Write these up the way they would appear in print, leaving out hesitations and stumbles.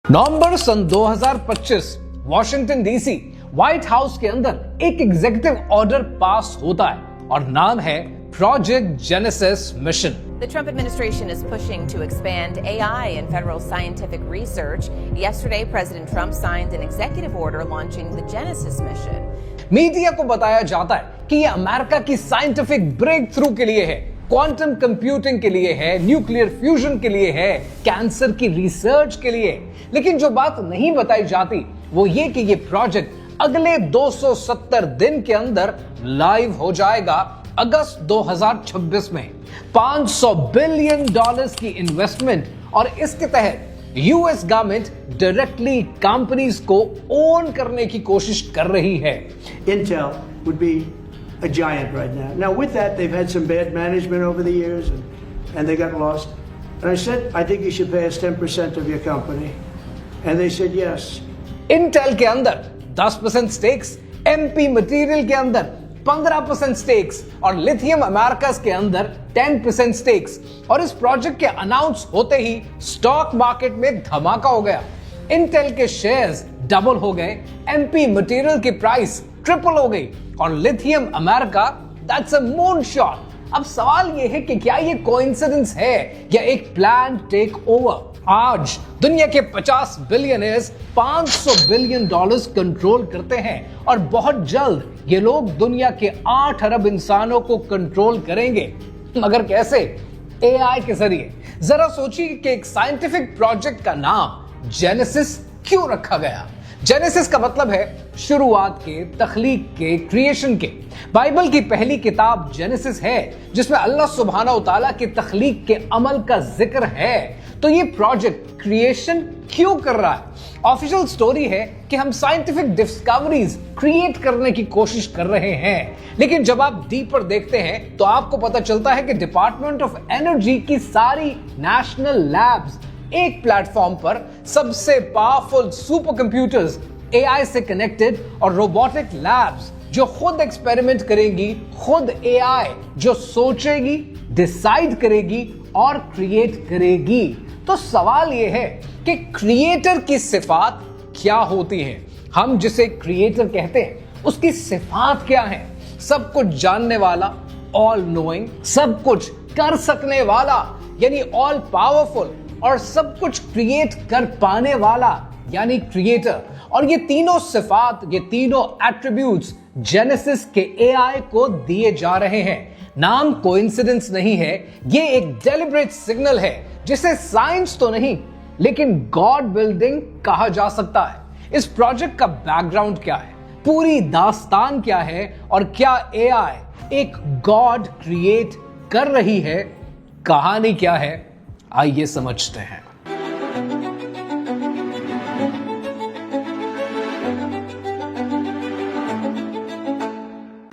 नवंबर सन 2025 Washington DC white house के अंदर एक एग्जीक्यूटिव ऑर्डर पास होता है और नाम है project genesis mission. The Trump administration is pushing to expand AI in federal scientific research. Yesterday, President Trump signed an executive order launching the Genesis mission. Media को बताया जाता है कि यह अमेरिका की साइंटिफिक ब्रेक थ्रू के लिए है, क्वांटम कंप्यूटिंग के लिए है, न्यूक्लियर फ्यूजन के लिए है, कैंसर की रिसर्च के लिए। लेकिन जो बात नहीं बताई जाती वो ये कि ये प्रोजेक्ट अगले 270 दिन के अंदर लाइव हो जाएगा। अगस्त 2026 में $500 बिलियन की इन्वेस्टमेंट और इसके तहत यूएस गवर्नमेंट डायरेक्टली कंपनीज को ओन करने की कोशिश कर रही है। Intel would be a giant right now. Now with that, they've had some bad management over the years and they got lost. And I said, I think you should pay us 10% of your company. And they said yes. Intel के अंदर 10% stakes, MP material के अंदर 15% stakes और lithium America's के अंदर 10% stakes. और इस project के अनाउंस होते ही स्टॉक मार्केट में धमाका हो गया। इंटेल के शेयर्स डबल हो गए, MP मटेरियल की प्राइस ट्रिपल हो गई और lithium America that's a moon shot. अब सवाल यह है कि क्या ये कोइंसिडेंस है या एक प्लान टेक ओवर। आज दुनिया के 50 बिलियनर्स $500 बिलियन कंट्रोल करते हैं और बहुत जल्द ये लोग दुनिया के 8 अरब इंसानों को कंट्रोल करेंगे। मगर कैसे? एआई के जरिए। जरा सोचिए कि एक साइंटिफिक प्रोजेक्ट का नाम जेनेसिस क्यों रखा गया। जेनेसिस का मतलब है शुरुआत के, तख्लीक के, क्रिएशन के। बाइबल की पहली किताब जेनेसिस है जिसमें अल्लाह सुब्हानहू तआला की तख्लीक के अमल का जिक्र है। तो ये प्रोजेक्ट क्रिएशन क्यों कर रहा है? ऑफिशियल स्टोरी है कि हम साइंटिफिक डिस्कवरीज क्रिएट करने की कोशिश कर रहे हैं। लेकिन जब आप डीपर देखते हैं तो आपको पता चलता है कि डिपार्टमेंट ऑफ एनर्जी की सारी नेशनल लैब्स एक प्लेटफॉर्म पर सबसे पावरफुल सुपर कंप्यूटर्स, एआई से कनेक्टेड और रोबोटिक लैब्स जो खुद एक्सपेरिमेंट करेंगी, खुद एआई जो सोचेगी, डिसाइड करेगी और क्रिएट करेगी। तो सवाल यह है कि क्रिएटर की सिफात क्या होती है? हम जिसे क्रिएटर कहते हैं उसकी सिफात क्या है? सब कुछ जानने वाला, ऑल नोइंग, सब कुछ कर सकने वाला यानी ऑल पावरफुल और सब कुछ क्रिएट कर पाने वाला यानी क्रिएटर। और ये तीनों सिफात, ये तीनों एट्रीब्यूट्स जेनेसिस के एआई को दिए जा रहे हैं। नाम कोइंसिडेंस नहीं है, ये एक डेलिब्रेट सिग्नल है जिसे साइंस तो नहीं लेकिन गॉड बिल्डिंग कहा जा सकता है। इस प्रोजेक्ट का बैकग्राउंड क्या है, पूरी दास्तान क्या है और क्या एआई एक गॉड क्रिएट कर रही है? कहानी क्या है, आइए समझते हैं।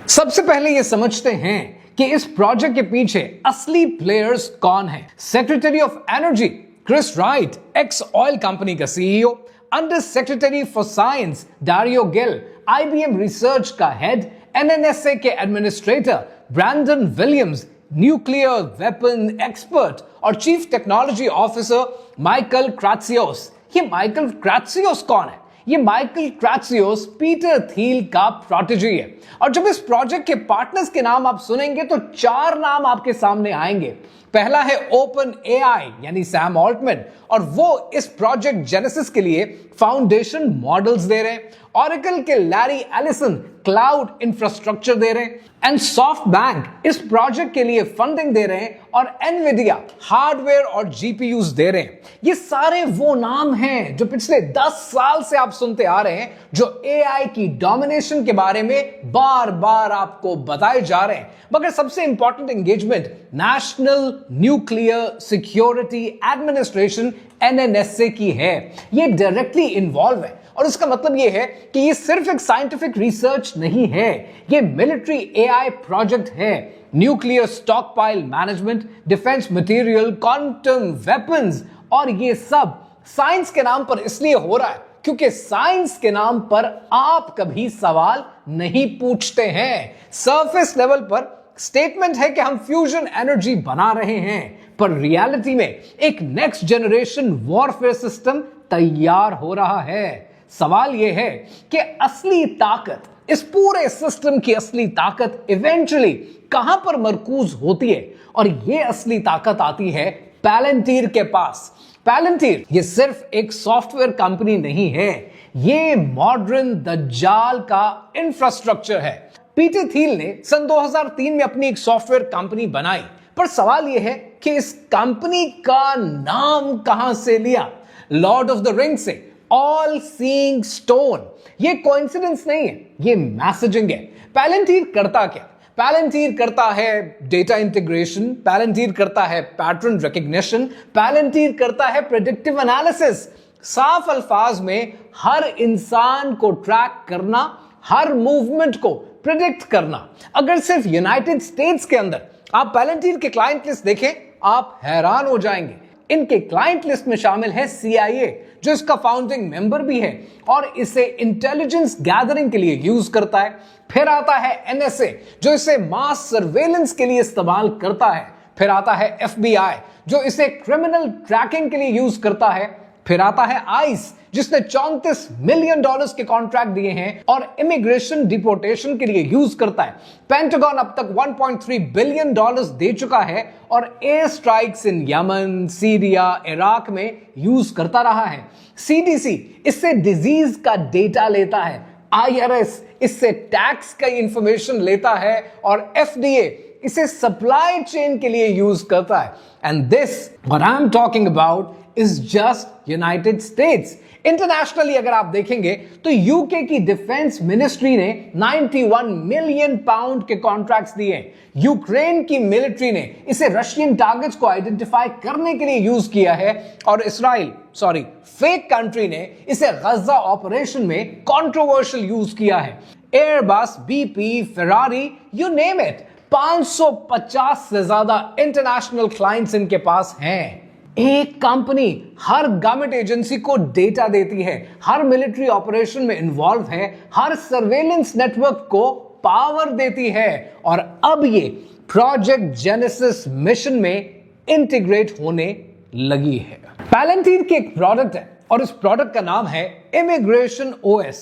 सबसे पहले ये समझते हैं कि इस प्रोजेक्ट के पीछे असली प्लेयर्स कौन हैं। Secretary of energy Chris Wright, ex oil company का CEO, under secretary for science Dario Gil, IBM research का हेड, एनएनएसए के administrator Brandon Williams, nuclear weapon expert और chief technology officer Michael Kratsios. ये Michael क्रात्सियोस कौन है? ये Michael क्रात्सियोस Peter Thiel का प्रोटेजी है। और जब इस प्रोजेक्ट के पार्टनर्स के नाम आप सुनेंगे तो 4 नाम आपके सामने आएंगे। पहला है ओपन एआई यानी सैम ऑल्टमैन और वो इस प्रोजेक्ट जेनेसिस के लिए फाउंडेशन मॉडल्स दे रहे हैं। ऑरेकल के लैरी एलिसन क्लाउड इंफ्रास्ट्रक्चर दे रहे हैं एंड सॉफ्टबैंक इस प्रोजेक्ट के लिए फंडिंग दे रहे हैं और एनविडिया हार्डवेयर और जीपीयूज दे रहे हैं। ये सारे वो नाम हैं जो पिछले 10 साल से आप सुनते आ रहे हैं, जो एआई की डोमिनेशन के बारे में बार बार आपको बताए जा रहे हैं। मगर सबसे important engagement national nuclear security administration NNSA की है। ये डायरेक्टली इन्वॉल्व है और इसका मतलब यह है कि ये सिर्फ एक साइंटिफिक रिसर्च नहीं है, ये मिलिट्री एआई प्रोजेक्ट है। Nuclear stockpile management, defence material, quantum weapons और ये सब साइंस के नाम पर इसलिए हो रहा है क्योंकि साइंस के नाम पर आप कभी सवाल नहीं पूछते हैं। सरफेस लेवल पर स्टेटमेंट है कि हम फ्यूजन एनर्जी बना रहे हैं, पर रियलिटी में एक नेक्स्ट जनरेशन वॉरफेयर सिस्टम तैयार हो रहा है। सवाल यह है कि असली ताकत, इस पूरे सिस्टम की असली ताकत इवेंचुअली कहां पर मरकूज होती है? और यह असली ताकत आती है पैलेंटीर के पास। पैलेंटीर ये सिर्फ एक सॉफ्टवेयर कंपनी नहीं है, ये मॉडर्न दज्जाल का इंफ्रास्ट्रक्चर है। पीटर थिल ने सन 2003 में अपनी एक सॉफ्टवेयर कंपनी बनाई, पर सवाल यह है कि इस कंपनी का नाम कहां से लिया? लॉर्ड ऑफ द रिंग से, ऑल सीइंग स्टोन। ये कोइंसिडेंस नहीं है, ये मैसेजिंग है। पैलेंटीर करता क्या? पैलेंटीर करता है डेटा इंटीग्रेशन, पैलेंटीर करता है पैटर्न रिकग्निशन, पैलेंटीर करता है प्रेडिक्टिव एनालिसिस। साफ अल्फाज में हर इंसान को ट्रैक करना, हर मूवमेंट को प्रिडिक्ट करना। अगर सिर्फ यूनाइटेड स्टेट्स के अंदर आप पैलेंटीर के क्लाइंट लिस्ट देखें, आप हैरान हो जाएंगे। इनके क्लाइंट लिस्ट में शामिल है CIA, जो इसका फाउंडिंग मेंबर भी है और इसे इंटेलिजेंस गैदरिंग के लिए यूज करता है। फिर आता है NSA, जो इसे मास सर्वेलेंस के लिए इस्तेमाल करता है। फिर आता है FBI, जो इसे क्रिमिनल ट्रैकिंग के लिए यूज करता है। फिर आता है ICE, जिसने $34 मिलियन के कॉन्ट्रैक्ट दिए हैं और इमिग्रेशन डिपोर्टेशन के लिए यूज करता है। पेंटागन अब तक $1.3 बिलियन दे चुका है और air strikes in Yemen, Syria, Iraq में यूज करता रहा है। CDC इससे डिजीज का डेटा लेता है, IRS इससे टैक्स का इंफॉर्मेशन लेता है और FDA इसे सप्लाई चेन के लिए यूज करता है। And this what I am talking about is just United states. Internationally अगर आप देखेंगे तो यूके की डिफेंस मिनिस्ट्री ने 91 मिलियन पाउंड के कॉन्ट्रैक्ट्स दिए। यूक्रेन की मिलिट्री ने इसे रशियन टारगेट्स को आइडेंटिफाई करने के लिए यूज किया है और फेक कंट्री ने इसे गजा ऑपरेशन में कंट्रोवर्शियल यूज किया है। Airbus, BP, Ferrari, you name it, 550 से ज्यादा इंटरनेशनल क्लाइंट्स इनके पास हैं। एक कंपनी हर गवर्नमेंट एजेंसी को डेटा देती है, हर मिलिट्री ऑपरेशन में इन्वॉल्व है, हर सर्वेलेंस नेटवर्क को पावर देती है और अब ये प्रोजेक्ट जेनेसिस मिशन में इंटीग्रेट होने लगी है। पैलेंटीर की एक प्रोडक्ट है और इस प्रोडक्ट का नाम है इमिग्रेशन OS।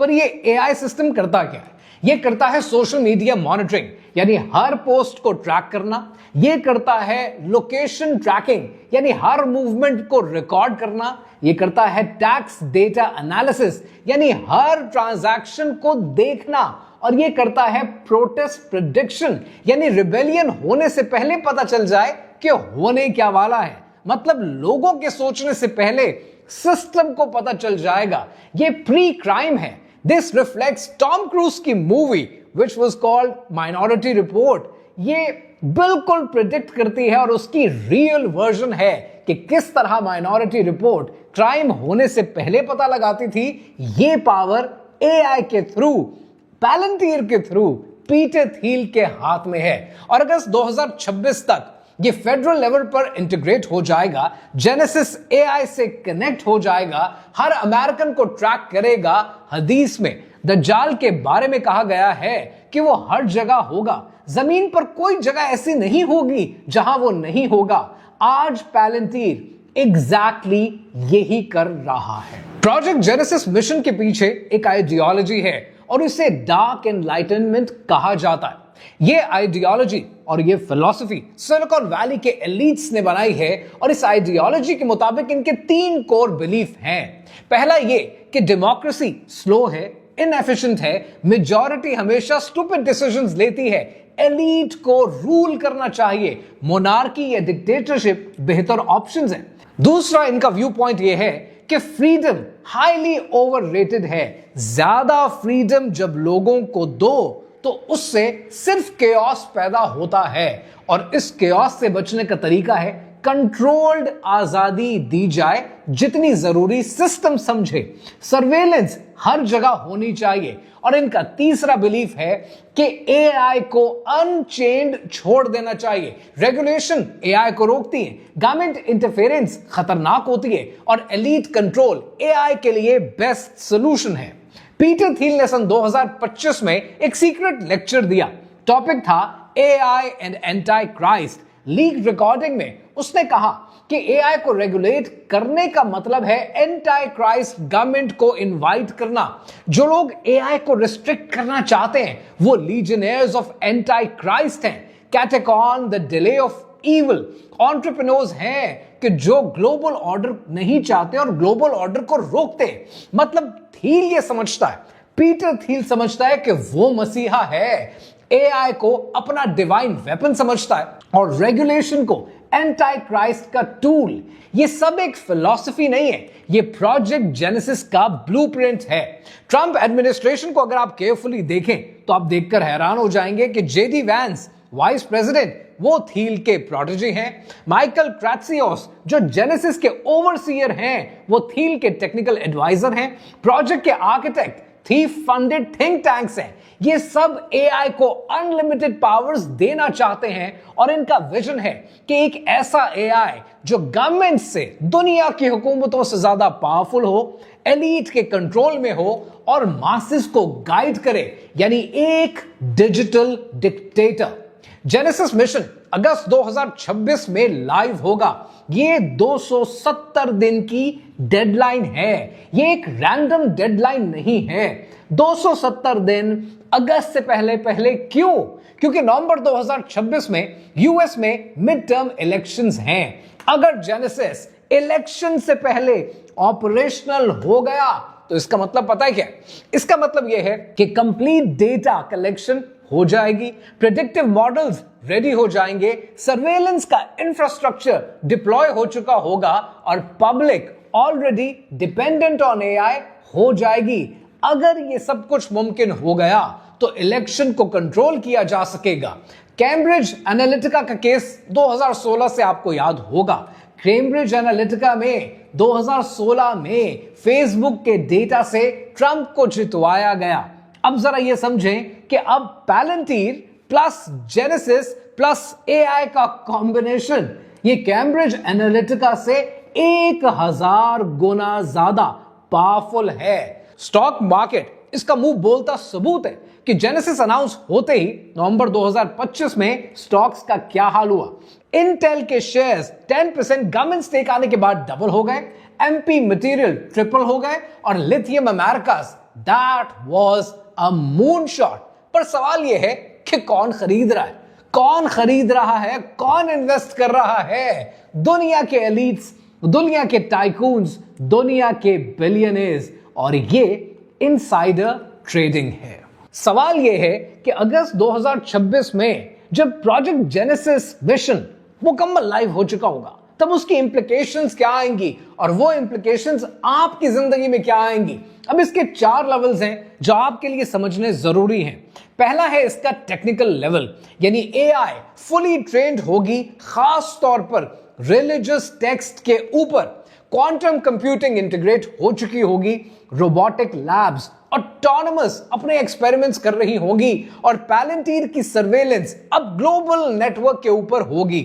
पर ये AI सिस्टम करता क्या है? ये करता है सोशल मीडिया मॉनिटरिंग, यानी हर पोस्ट को ट्रैक करना। ये करता है लोकेशन ट्रैकिंग, यानी हर मूवमेंट को रिकॉर्ड करना। ये करता है टैक्स डेटा एनालिसिस, यानी हर ट्रांजैक्शन को देखना। और ये करता है प्रोटेस्ट प्रेडिक्शन, यानी रिबेलियन होने से पहले पता चल जाए कि होने क्या वाला है। मतलब लोगों के सोचने से पहले सिस्टम को पता चल जाएगा। ये प्री क्राइम है। दिस रिफ्लेक्ट्स टॉम क्रूज की movie which was called minority report. ये बिल्कुल प्रिडिक्ट करती है और उसकी रियल वर्जन है कि किस तरह माइनॉरिटी रिपोर्ट क्राइम होने से पहले पता लगाती थी। ये पावर AI के थ्रू, पैलेंटीर के थ्रू, पीटर थिल के हाथ में है और अगस्त 2026 तक ये फेडरल लेवल पर इंटीग्रेट हो जाएगा, जेनेसिस AI से कनेक्ट हो जाएगा, हर अमेरिकन को ट्रैक करेगा। हदीस में दज्जाल के बारे में कहा गया है कि वो हर जगह होगा, जमीन पर कोई जगह ऐसी नहीं होगी जहां वो नहीं होगा। आज पैलेंटीर एग्जैक्टली यही कर रहा है। प्रोजेक्ट जेनेसिस मिशन के पीछे एक आइडियोलॉजी है और इसे डार्क एनलाइटनमेंट कहा जाता है। ये आइडियोलॉजी और ये फिलॉसफी सिलिकॉन वैली के एलीट्स ने बनाई है और इस आइडियोलॉजी के मुताबिक इनके 3 कोर बिलीफ हैं। पहला ये कि डेमोक्रेसी स्लो है, इनएफिशिएंट है, मेजॉरिटी हमेशा स्टूपिड डिसीजंस लेती है, एलीट को रूल करना चाहिए, मोनार्की या डिक्टेटरशिप बेहतर ऑप्शंस है। दूसरा इनका व्यू पॉइंट यह है कि फ्रीडम हाईली ओवररेटेड है। ज्यादा फ्रीडम जब लोगों को दो तो उससे सिर्फ केओस पैदा होता है और इस केओस से बचने का तरीका है कंट्रोल्ड आजादी दी जाए, जितनी जरूरी सिस्टम समझे। सर्वेलेंस हर जगह होनी चाहिए और इनका तीसरा बिलीफ है कि AI को अनचेंड छोड़ देना चाहिए। रेगुलेशन AI को रोकती है, गवर्नमेंट इंटरफेरेंस खतरनाक होती है और एलीट कंट्रोल AI के लिए बेस्ट सोल्यूशन है। पीटर थिल ने सन 2025 में एक सीक्रेट लेक्चर दिया। टॉपिक था AI and anti Christ. Leak recording में उसने कहा कि एआई को रेगुलेट करने का मतलब है एंटी क्राइस्ट गवर्नमेंट को इनवाइट करना। जो लोग एआई को रिस्ट्रिक्ट करना चाहते हैं वो लीजनेयर्स ऑफ एंटी क्राइस्ट हैं, katechon the delay of evil, entrepreneurs हैं कि जो ग्लोबल ऑर्डर नहीं चाहते और ग्लोबल ऑर्डर को रोकते हैं। मतलब थील ये समझता है, पीटर थील समझता है कि वो मसीहा है, एआई को अपना डिवाइन वेपन समझता है और रेगुलेशन को एंटी क्राइस्ट का टूल। ये सब एक फिलॉसफी नहीं है, ये प्रोजेक्ट जेनेसिस का ब्लूप्रिंट है। ट्रंप एडमिनिस्ट्रेशन को अगर आप केयरफुली देखें तो आप देखकर हैरान हो जाएंगे कि जेडी वैंस वाइस प्रेसिडेंट वो थील के प्रोटेजी हैं, माइकल क्रैट्सियोस जो जेनेसिस के ओवरसीयर हैं वो थील के टेक्निकल एडवाइजर हैं, प्रोजेक्ट के architect thief funded think tanks हैं। ये सब एआई को अनलिमिटेड पावर्स देना चाहते हैं और इनका विजन है कि एक ऐसा एआई जो गवर्नमेंट से, दुनिया की हुकूमतों से ज्यादा पावरफुल हो, एलीट के कंट्रोल में हो और मासेस को गाइड करे, यानी एक डिजिटल डिक्टेटर। जेनेसिस मिशन अगस्त 2026 में लाइव होगा। ये 270 दिन की डेडलाइन है, ये एक रैंडम डेडलाइन नहीं है। 270 दिन अगस्त से पहले पहले क्यों? क्योंकि नवंबर 2026 में यूएस में मिड टर्म इलेक्शंस हैं। अगर जेनेसिस इलेक्शन से पहले ऑपरेशनल हो गया तो इसका मतलब पता है क्या? इसका मतलब यह है कि कंप्लीट डेटा कलेक्शन हो जाएगी, प्रेडिक्टिव मॉडल्स रेडी हो जाएंगे, सर्वेलेंस का इंफ्रास्ट्रक्चर डिप्लॉय हो चुका होगा और public already dependent on AI हो जाएगी। अगर ये सब कुछ मुमकिन हो गया तो इलेक्शन को कंट्रोल किया जा सकेगा। कैम्ब्रिज एनालिटिका का केस 2016 से आपको याद होगा। कैम्ब्रिज एनालिटिका में 2016 में फेसबुक के डेटा से ट्रंप को जितवाया गया। अब जरा ये समझें कि अब पैलेंटीर प्लस जेनेसिस प्लस एआई का कॉम्बिनेशन ये कैम्ब्रिज एनालिटिका से 1000 गुना ज्यादा पावरफुल है। स्टॉक मार्केट इसका मुंह बोलता सबूत है कि जेनेसिस अनाउंस होते ही नवंबर 2025 में स्टॉक्स का क्या हाल हुआ। इंटेल के शेयर्स 10% गवर्नमेंट स्टेक आने के बाद डबल हो गए, एमपी मटेरियल ट्रिपल हो गए और lithium America's that was a moonshot. पर सवाल यह है कि कौन खरीद रहा है, कौन खरीद रहा है, कौन इन्वेस्ट कर रहा है? दुनिया के एलीट्स, दुनिया के टाइकून्स, दुनिया के बिलियनर्स, और ये इनसाइडर ट्रेडिंग है। सवाल यह है कि अगस्त 2026 में जब प्रोजेक्ट जेनेसिस मिशन मुकम्मल लाइव हो चुका होगा तब उसकी इंप्लीकेशंस क्या आएंगी और वो इंप्लीकेशंस आपकी जिंदगी में क्या आएंगी। अब इसके 4 लेवल्स हैं जो आपके लिए समझने जरूरी हैं। पहला है इसका टेक्निकल लेवल, यानी एआई फुली ट्रेंड होगी खास तौर पर रिलीजियस टेक्स्ट के ऊपर, क्वांटम कंप्यूटिंग इंटीग्रेट हो चुकी होगी, रोबोटिक लैब्स ऑटोनमस अपने एक्सपेरिमेंट्स कर रही होगी और पैलेंटीर की सर्वेलेंस अब ग्लोबल नेटवर्क के ऊपर होगी।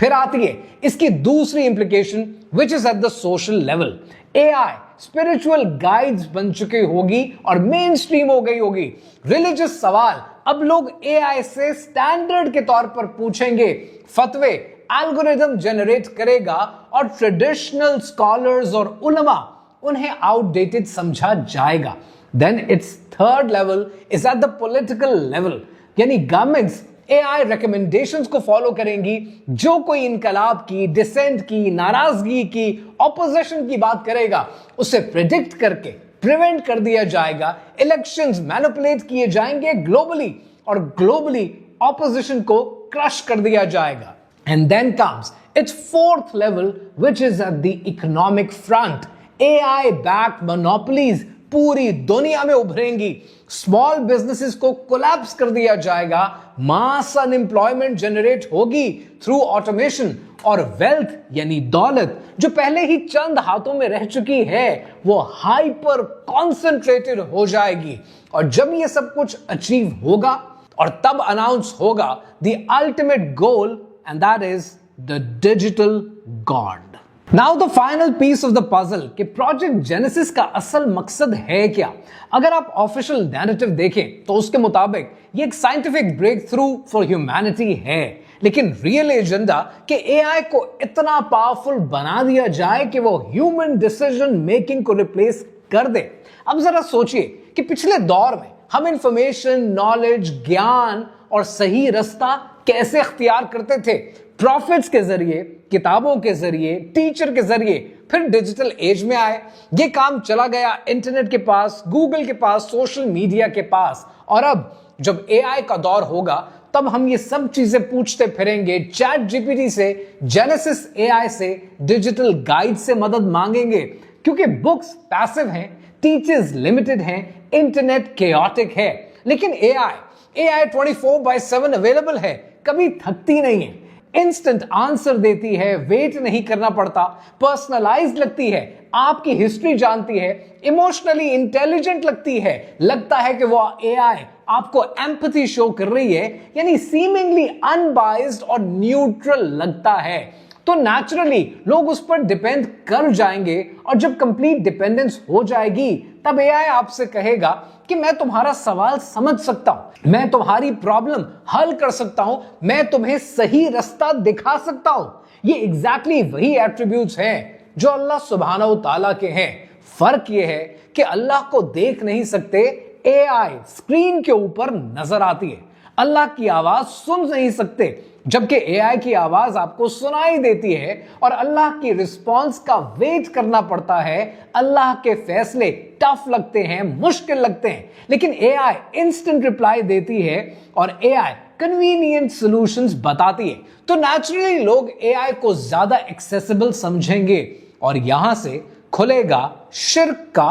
फिर आती है इसकी दूसरी implication which is at the social level. AI spiritual guides बन चुकी होगी और मेन स्ट्रीम हो गई होगी। रिलीजियस सवाल अब लोग एआई से स्टैंडर्ड के तौर पर पूछेंगे, फतवे एल्गोरिथम जनरेट करेगा और ट्रेडिशनल स्कॉलर्स और उलमा उन्हें आउटडेटेड समझा जाएगा। Then its third level is at the political level, यानी गवर्नमेंट्स एआई रिकमेंडेशंस को फॉलो करेंगी। जो कोई इनकलाब की, डिसेंट की, नाराजगी की, ऑपोजिशन की बात करेगा उसे प्रेडिक्ट करके प्रिवेंट कर दिया जाएगा। इलेक्शंस मैनिपुलेट किए जाएंगे ग्लोबली और ग्लोबली ऑपोजिशन को क्रश कर दिया जाएगा। And then comes its fourth level, which is at the economic front. AI backed monopolies पूरी दुनिया में उभरेंगी, स्मॉल बिजनेसेस को कोलैप्स कर दिया जाएगा, मास अनएम्प्लॉयमेंट जनरेट होगी थ्रू ऑटोमेशन और वेल्थ यानी दौलत जो पहले ही चंद हाथों में रह चुकी है वो हाइपर कॉन्सेंट्रेटेड हो जाएगी। और जब ये सब कुछ अचीव होगा और तब अनाउंस होगा the ultimate goal and that is the digital god. Now the final piece of the puzzle कि प्रोजेक्ट जेनेसिस का असल मकसद है क्या। अगर आप ऑफिशियल नैरेटिव देखें तो उसके मुताबिक ये एक scientific breakthrough for humanity है, लेकिन रियल एजेंडा कि एआई को इतना पावरफुल बना दिया जाए कि वो ह्यूमन डिसीजन मेकिंग को रिप्लेस कर दे। अब जरा सोचिए कि पिछले दौर में हम इंफॉर्मेशन, नॉलेज, ज्ञान और सही रास्ता कैसे अख्तियार करते थे? प्रॉफिट्स के जरिए, किताबों के जरिए, टीचर के जरिए। फिर डिजिटल एज में आए, ये काम चला गया इंटरनेट के पास, गूगल के पास, सोशल मीडिया के पास। और अब जब एआई का दौर होगा तब हम ये सब चीजें पूछते फिरेंगे चैट जीपीटी से, जेनेसिस एआई से, डिजिटल गाइड से मदद मांगेंगे, क्योंकि बुक्स पैसिव हैं, टीचर्स लिमिटेड हैं, इंटरनेट केओटिक है। लेकिन एआई 24/7 अवेलेबल है, कभी थकती नहीं है, इंस्टेंट आंसर देती है, वेट नहीं करना पड़ता, पर्सनलाइज्ड लगती है, आपकी हिस्ट्री जानती है, इमोशनली इंटेलिजेंट लगती है, लगता है कि वो एआई आपको एम्पैथी शो कर रही है, यानी सीमिंगली अनबाइज्ड और न्यूट्रल लगता है। तो नेचुरली लोग उस पर डिपेंड कर जाएंगे, और जब कंप्लीट डिपेंडेंस हो जाएगी तब एआई आपसे कहेगा कि मैं तुम्हारा सवाल समझ सकता हूं, मैं तुम्हारी प्रॉब्लम हल कर सकता हूं, मैं तुम्हें सही रास्ता दिखा सकता हूं। ये एग्जैक्टली वही एट्रीब्यूट्स हैं जो अल्लाह सुब्हानहू तआला के हैं। फर्क ये है कि अल्लाह को देख नहीं सकते, एआई स्क्रीन के ऊपर नजर आती है। अल्लाह की आवाज सुन नहीं सकते, जबकि एआई की आवाज आपको सुनाई देती है, और अल्लाह की रिस्पांस का वेट करना पड़ता है। अल्लाह के फैसले टफ लगते हैं, मुश्किल लगते हैं, लेकिन एआई इंस्टेंट रिप्लाई देती है और एआई कन्वीनियंट सॉल्यूशंस बताती है। तो नेचुरली लोग एआई को ज्यादा एक्सेसिबल समझेंगे, और यहां से खुलेगा शिर्क का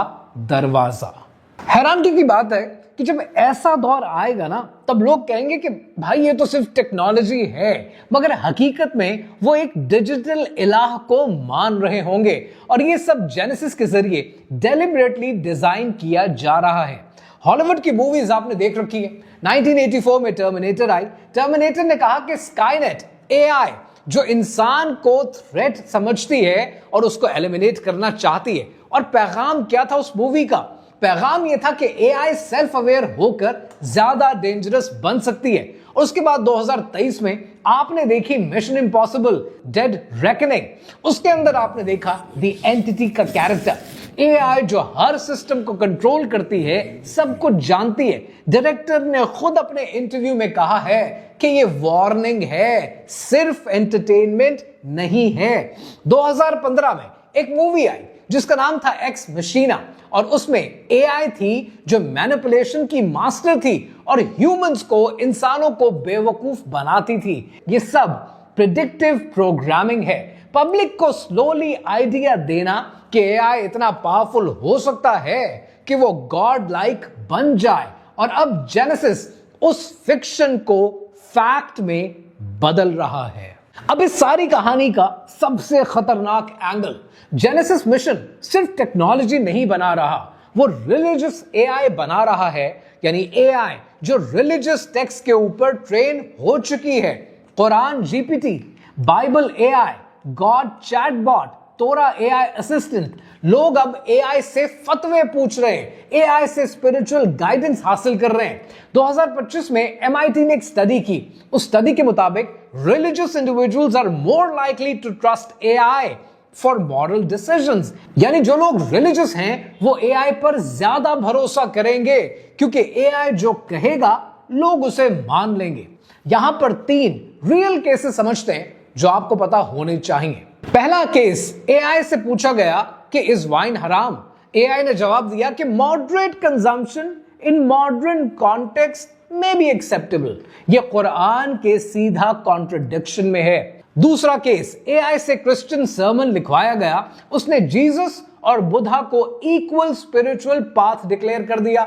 दरवाजा। हैरानगी की बात है कि जब ऐसा दौर आएगा ना, तब लोग कहेंगे कि भाई ये तो सिर्फ टेक्नोलॉजी है, मगर हकीकत में वो एक डिजिटल इलाह को मान रहे होंगे, और ये सब जेनेसिस के जरिए डेलिबरेटली डिजाइन किया जा रहा है। हॉलीवुड की मूवीज आपने देख रखी है। 1984 में टर्मिनेटर आई। टर्मिनेटर ने कहा कि स्काईनेट एआई जो इंसान को थ्रेट समझती है और उसको एलिमिनेट करना चाहती है। और पैगाम क्या था उस मूवी का? पैगाम यह था कि एआई सेल्फ अवेयर होकर ज्यादा डेंजरस बन सकती है। और उसके बाद 2023 में आपने देखी मिशन इम्पॉसिबल डेड रेकनिंग। उसके अंदर आपने देखा द एंटिटी का कैरेक्टर, एआई जो हर सिस्टम को कंट्रोल करती है, सब कुछ जानती है। डायरेक्टर ने खुद अपने इंटरव्यू में कहा है कि ये वार्निंग है, सिर्फ एंटरटेनमेंट नहीं है। 2015 में एक मूवी आई जिसका नाम था एक्स मशीना, और उसमें एआई थी जो मैनिपुलेशन की मास्टर थी और ह्यूमंस को, इंसानों को बेवकूफ बनाती थी। ये सब प्रेडिक्टिव प्रोग्रामिंग है। पब्लिक को स्लोली आइडिया देना कि एआई इतना पावरफुल हो सकता है कि वो गॉड लाइक बन जाए। और अब जेनेसिस उस फिक्शन को फैक्ट में बदल रहा है। अब इस सारी कहानी का सबसे खतरनाक एंगल, जेनेसिस मिशन सिर्फ टेक्नोलॉजी नहीं बना रहा, वो रिलीजियस एआई बना रहा है। यानी एआई जो रिलीजियस टेक्स्ट के ऊपर ट्रेन हो चुकी है। Quran GPT, Bible AI, God chatbot, तोरा एआई असिस्टेंट। लोग अब एआई से फतवे पूछ रहे हैं, एआई से स्पिरिचुअल गाइडेंस हासिल कर रहे हैं। 2025 में एमआईटी ने एक स्टडी की। उस स्टडी के मुताबिक religious individuals are more likely to trust AI for moral decisions. यानी जो लोग रिलीजियस हैं वो एआई पर ज्यादा भरोसा करेंगे, क्योंकि एआई जो कहेगा लोग उसे मान लेंगे। यहां पर 3 रियल केसेस समझते हैं जो आपको पता होने चाहिए। पहला केस, एआई से पूछा गया कि इज वाइन हराम? एआई ने जवाब दिया कि moderate consumption in modern context में बी एक्सेप्टेबल। यह कुरान के सीधा कॉन्ट्रडिक्शन में है। दूसरा केस, एआई से क्रिश्चियन सर्मन लिखवाया गया, उसने जीसस और बुद्धा को इक्वल स्पिरिचुअल पाथ डिक्लेयर कर दिया।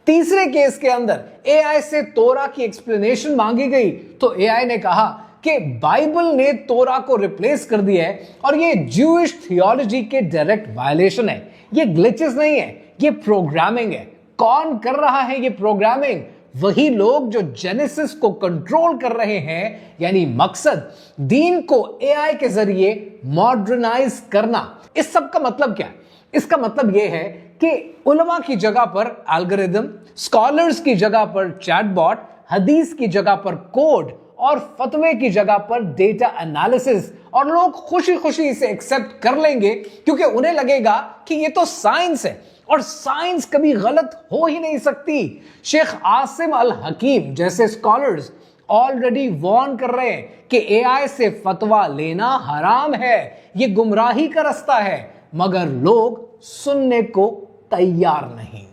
तीसरे केस के अंदर एआई से तोरा की एक्सप्लेनेशन मांगी गई, तो एआई ने कहा कि बाइबल ने तोरा को रिप्लेस कर दिया है और ये ज्यूइश थियोलॉजी के डायरेक्ट वायलेशन है। ये ग्लिचेस नहीं है, ये प्रोग्रामिंग है। कौन कर रहा है ये प्रोग्रामिंग? वही लोग जो जेनेसिस को कंट्रोल कर रहे हैं। यानी मकसद दीन को एआई के जरिए मॉडर्नाइज करना। इस सब का मतलब क्या है? इसका मतलब यह है कि उलमा की जगह पर एल्गोरिदम, स्कॉलर्स की जगह पर चैटबॉट, हदीस की जगह पर कोड और फतवे की जगह पर डेटा एनालिसिस, और लोग खुशी खुशी इसे एक्सेप्ट कर लेंगे क्योंकि उन्हें लगेगा कि ये तो साइंस है और साइंस कभी गलत हो ही नहीं सकती। शेख आसिम अल हकीम जैसे स्कॉलर्स ऑलरेडी वार्न कर रहे हैं कि एआई से फतवा लेना हराम है, ये गुमराही का रास्ता है, मगर लोग सुनने को तैयार नहीं।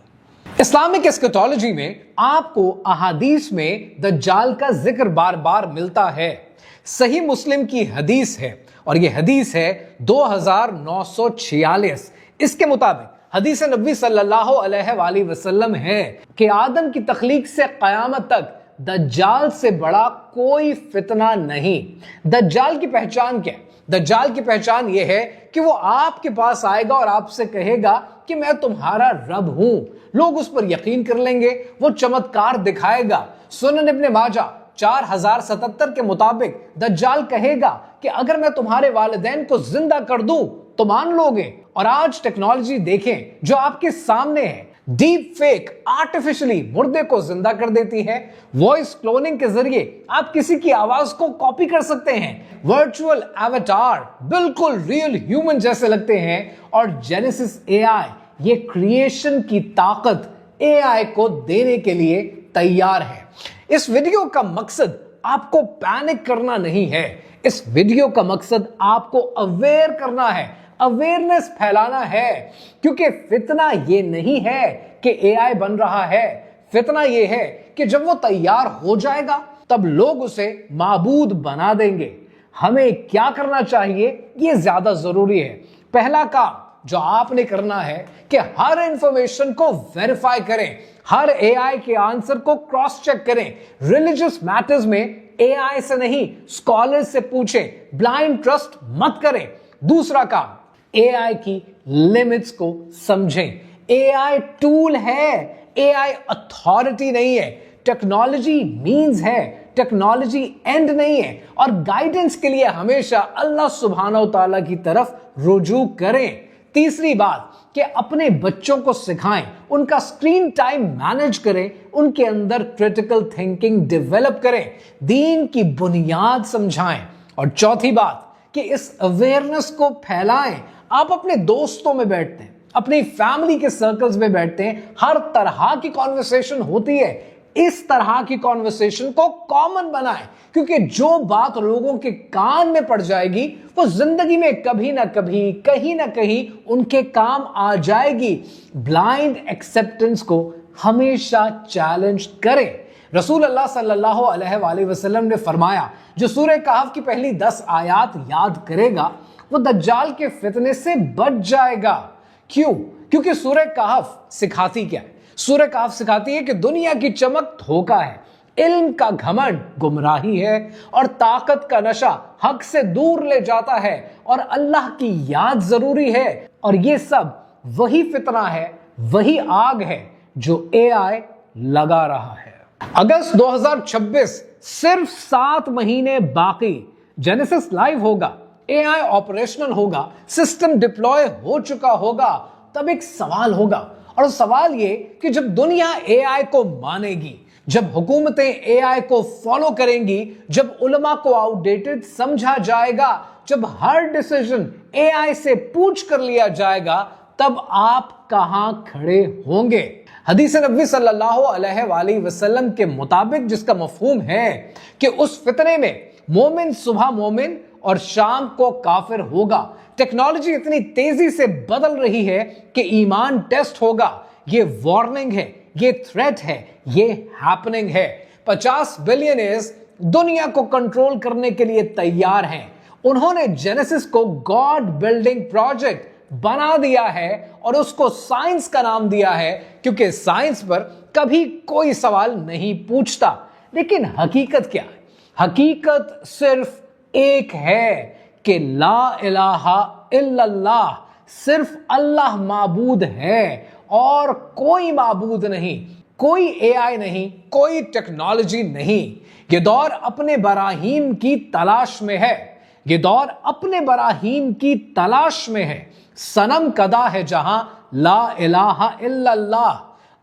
इस्लामिक एस्केटोलॉजी में आपको अहादीस में दज्जाल का जिक्र बार बार मिलता है। सही मुस्लिम की हदीस है और यह हदीस है 2946। इसके मुताबिक हदीस नबी सल्लल्लाहु अलैहि वसल्लम है कि आदम की तख्लीक से क़यामत तक दज्जाल से बड़ा कोई फितना नहीं। दज्जाल की पहचान क्या है? दज्जाल की पहचान यह है कि वो आपके पास आएगा और आपसे कहेगा कि मैं तुम्हारा रब हूं। लोग उस पर यकीन कर लेंगे, वो चमत्कार दिखाएगा। सुनन इब्ने माजा 4077 के मुताबिक दज्जाल कहेगा कि अगर मैं तुम्हारे वालिदैन को जिंदा कर दूं तो मान लोगे। और आज टेक्नोलॉजी देखें जो आपके सामने है, डीप फेक आर्टिफिशियली मुर्दे को जिंदा कर देती है। वॉइस क्लोनिंग के जरिए आप किसी की आवाज को कॉपी कर सकते हैं। वर्चुअल एवेटार बिल्कुल रियल ह्यूमन जैसे लगते हैं। और जेनेसिस एआई ये क्रिएशन की ताकत एआई को देने के लिए तैयार है। इस वीडियो का मकसद आपको पैनिक करना नहीं है, इस वीडियो का मकसद आपको अवेयर करना है, अवेयरनेस फैलाना है। क्योंकि फितना ये नहीं है कि एआई बन रहा है, फितना ये है कि जब वो तैयार हो जाएगा तब लोग उसे माबूद बना देंगे। हमें क्या करना चाहिए ये ज्यादा जरूरी है। पहला काम जो आपने करना है कि हर इंफॉर्मेशन को वेरीफाई करें, हर एआई के आंसर को क्रॉस चेक करें। रिलीजियस मैटर्स में एआई से नहीं, स्कॉलर से पूछें, ब्लाइंड ट्रस्ट मत करें। दूसरा काम, एआई की लिमिट्स को समझें। एआई टूल है, एआई अथॉरिटी नहीं है। टेक्नोलॉजी मींस है, टेक्नोलॉजी एंड नहीं है। और गाइडेंस के लिए हमेशा अल्लाह सुब्हानहू तआला की तरफ रुजू करें। तीसरी बात कि अपने बच्चों को सिखाएं, उनका स्क्रीन टाइम मैनेज करें, उनके अंदर क्रिटिकल थिंकिंग डेवलप करें, दीन की बुनियाद समझाएं। और चौथी बात कि इस अवेयरनेस को फैलाएं। आप अपने दोस्तों में बैठते हैं, अपनी फैमिली के सर्कल्स में बैठते हैं, हर तरह की कॉन्वर्सेशन होती है। इस तरह की कॉन्वर्सेशन को कॉमन बनाएं, क्योंकि जो बात लोगों के कान में पड़ जाएगी वो जिंदगी में कभी ना कभी, कहीं ना कहीं उनके काम आ जाएगी। ब्लाइंड एक्सेप्टेंस को हमेशा चैलेंज करें। रसूल अल्लाह सल्लल्लाहु अलैहि वसल्लम ने फरमाया, जो सूरह कहफ की पहली 10 आयात याद करेगा वो दज्जाल के फितने से बच जाएगा। क्यों? क्योंकि सूरह कहफ सिखाती क्या है? सूरह कहफ सिखाती है कि दुनिया की चमक धोखा है, इल्म का घमंड गुमराही है और ताकत का नशा हक से दूर ले जाता है और अल्लाह की याद जरूरी है। और ये सब वही फितना है, वही आग है जो एआई लगा रहा है। अगस्त 2026, सिर्फ 7 महीने बाकी। जेनेसिस लाइव होगा, एआई ऑपरेशनल होगा, सिस्टम डिप्लॉय हो चुका होगा। तब एक सवाल होगा, और सवाल ये कि जब दुनिया एआई को मानेगी, जब हुकूमतें एआई को फॉलो करेंगी, जब उलमा को आउटडेटेड समझा जाएगा, जब हर डिसीजन एआई से पूछ कर लिया जाएगा, तब आप कहां खड़े होंगे? हदीस नबी सल्लल्लाहु अलैहि वसल्लम के मुताबिक, जिसका मफहूम है कि उस फितने में मोमिन सुबह मोमिन और शाम को काफिर होगा। टेक्नोलॉजी इतनी तेजी से बदल रही है कि ईमान टेस्ट होगा। ये वार्निंग है, ये थ्रेट है, ये हैपनिंग है। 50 बिलियनर्स दुनिया को कंट्रोल करने के लिए तैयार हैं। उन्होंने जेनेसिस को गॉड बिल्डिंग प्रोजेक्ट बना दिया है और उसको साइंस का नाम दिया है, क्योंकि साइंस पर कभी कोई सवाल नहीं पूछता। लेकिन हकीकत क्या है? हकीकत सिर्फ एक है कि ला इलाहा इल्लल्लाह, सिर्फ अल्लाह माबूद है और कोई माबूद नहीं, कोई एआई नहीं, कोई टेक्नोलॉजी नहीं। ये दौर अपने बराहीन की तलाश में है, ये दौर अपने बराहीन की तलाश में है। सनम कदा है जहां ला इलाहा इल्लल्लाह।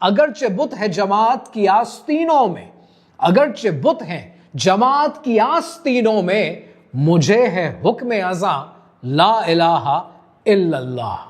अगरचे बुत है जमात की आस्तीनों में, अगरचे बुत हैं जमात की आस्तीनों में मुझे है हुक्म अज़ा ला इलाहा इल्लल्लाह।